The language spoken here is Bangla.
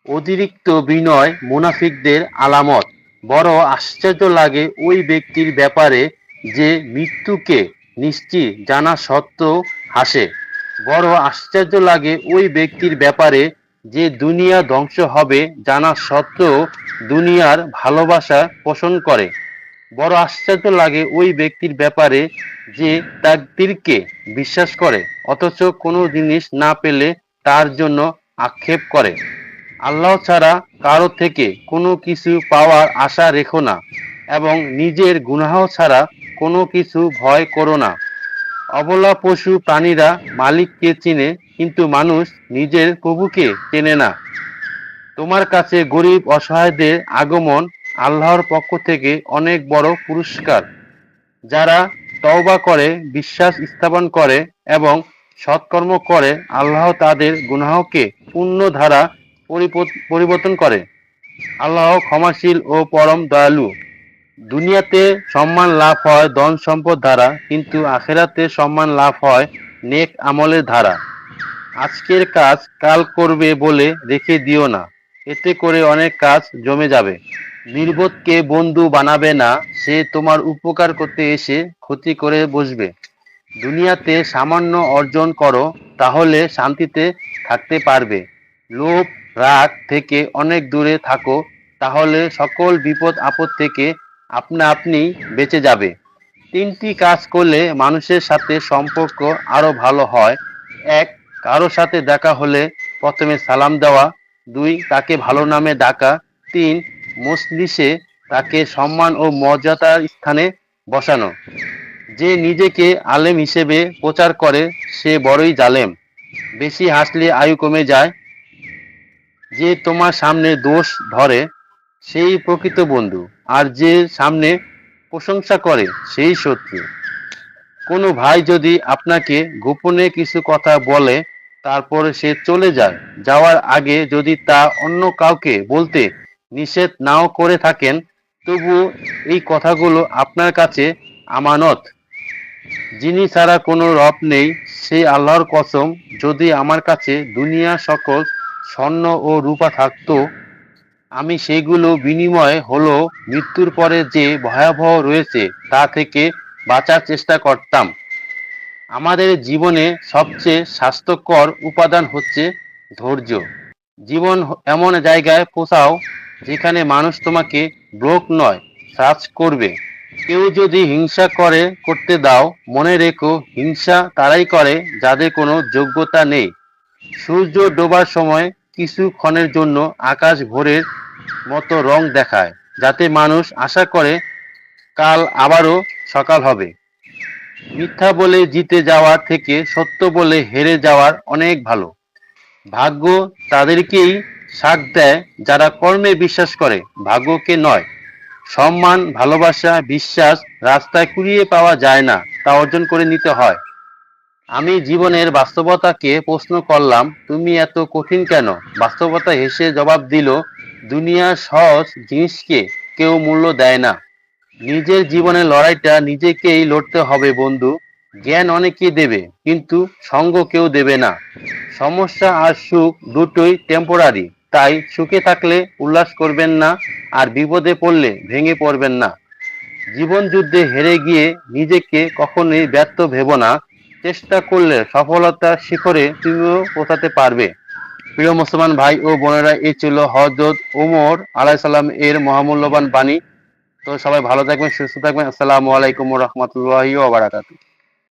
অতিরিক্ত বিনয় মুনাফিকদের আলামত। বড় আশ্চর্য লাগে ওই ব্যক্তির ব্যাপারে যে মৃত্যুকে নিশ্চিত জানা সত্ত্বেও হাসে। বড় আশ্চর্য লাগে ওই ব্যক্তির ব্যাপারে যে দুনিয়া ধ্বংস হবে জানা সত্ত্বেও দুনিয়ার ভালোবাসা পোষণ করে। বড় আশ্চর্য লাগে ওই ব্যক্তির ব্যাপারে যে তাকদীরকে বিশ্বাস করে অথচ কোনো জিনিস না পেলে তার জন্য আক্ষেপ করে। আল্লাহ ছাড়া কারো থেকে কোনো কিছু পাওয়ার আশা রেখো না এবং নিজের গুনাহ ছাড়া কোনো কিছু ভয় করো না। অবলা পশু প্রাণীরা মালিককে চিনে কিন্তু মানুষ নিজের প্রভুকে চেনে না। তোমার কাছে গরিব অসহায়দের আগমন আল্লাহর পক্ষ থেকে অনেক বড় পুরস্কার। যারা তওবা করে, বিশ্বাস স্থাপন করে এবং সৎকর্ম করে আল্লাহ তাদের গুনাহকে পুণ্য ধারা পরিবর্তন করে। আল্লাহ ক্ষমাশীল ও পরম দয়ালু। দুনিয়াতে সম্মান লাভ হয় ধন সম্পদ দ্বারা কিন্তু আখেরাতে সম্মান লাভ হয় নেক আমলের দ্বারা। আজকের কাজ কাল করবে বলে রেখে দিও না, এতে করে অনেক কাজ জমে যাবে। নির্বোধকে বন্ধু বানাবে না, সে তোমার উপকার করতে এসে ক্ষতি করে বসবে। দুনিয়াতে সামান্য অর্জন করো, তাহলে শান্তিতে থাকতে পারবে। লোভ রাগ থেকে অনেক দূরে থাকো, তাহলে সকল বিপদ আপদ থেকে আপনা আপনি বেঁচে যাবে। তিনটি কাজ করলে মানুষের সাথে সম্পর্ক আরো ভালো হয়। এক, কারো সাথে দেখা হলে প্রথমে সালাম দেওয়া। দুই, তাকে ভালো নামে ডাকা। তিন, মজলিসে তাকে সম্মান ও মর্যাদার স্থানে বসানো। যে নিজেকে আলেম হিসেবে প্রচার করে সে বড়ই জালেম। বেশি হাসলে আয়ু কমে যায়। যে তোমার সামনে দোষ ধরে সেই প্রকৃত বন্ধু, আর যে সামনে প্রশংসা করে সেই শত্রু। কোনো ভাই যদি আপনাকে গোপনে কিছু কথা বলে তারপরে সে চলে যায়, যাওয়ার আগে যদি তা অন্য কাউকে বলতে নিষেধ নাও করে থাকেন, তবু এই কথাগুলো আপনার কাছে আমানত। যিনি ছাড়া কোনো রব নেই, সেই আল্লাহর কসম, যদি আমার কাছে দুনিয়ার সকল স্বর্ণ ও রূপা থাকতো, আমি সেগুলো বিনিময়ে হলো মৃত্যুর পরে যে ভয়াবহ রয়েছে তা থেকে বাঁচার চেষ্টা করতাম। আমাদের জীবনে সবচেয়ে স্বাস্থ্যকর উপাদান হচ্ছে ধৈর্য। জীবন এমন জায়গায় পৌঁছাও যেখানে মানুষ তোমাকে ব্লক নয়, সার্চ করবে। কেউ যদি হিংসা করতে দাও, মনে রেখো হিংসা তারাই করে যাদের কোনো যোগ্যতা নেই। সূর্য ডোবার সময় কিছুক্ষণের জন্য আকাশ ভোরের মতো রং দেখায়, যাতে মানুষ আশা করে কাল আবারও সকাল হবে। মিথ্যা বলে জিতে যাওয়ার থেকে সত্য বলে হেরে যাওয়ার অনেক ভালো। ভাগ্য তাদেরকেই সাথ দেয় যারা কর্মে বিশ্বাস করে, ভাগ্যকে নয়। সম্মান, ভালোবাসা, বিশ্বাস রাস্তায় কুড়িয়ে পাওয়া যায় না, তা অর্জন করে নিতে হয়। আমি জীবনের বাস্তবতাকে প্রশ্ন করলাম, তুমি এত কঠিন কেন? বাস্তবতা হেসে জবাব দিল, দুনিয়ার সহজ জিনিসকে কেউ মূল্য দেয় না। নিজের জীবনের লড়াইটা নিজেকেই লড়তে হবে বন্ধু। জ্ঞান অনেকেই দেবে কিন্তু সঙ্গ কেউ দেবে না। সমস্যা আর সুখ দুটোই টেম্পোরারি, তাই সুখে থাকলে উল্লাস করবেন না আর বিপদে পড়লে ভেঙে পড়বেন না। জীবন যুদ্ধে হেরে গিয়ে নিজেকে কখনোই ব্যর্থ ভেবো না। চেষ্টা করলে সফলতার শিখরে তুমিও পৌঁছাতে পারবে। প্রিয় মুসলমান ভাই ও বোনেরা, এই ছিল হযরত ওমর আলাইহিস সালাম এর মহামূল্যবান বাণী। তো সবাই ভালো থাকবেন, সুস্থ থাকবেন। আসসালামু আলাইকুম ওয়া রাহমাতুল্লাহি ওয়া বারাকাতুহু।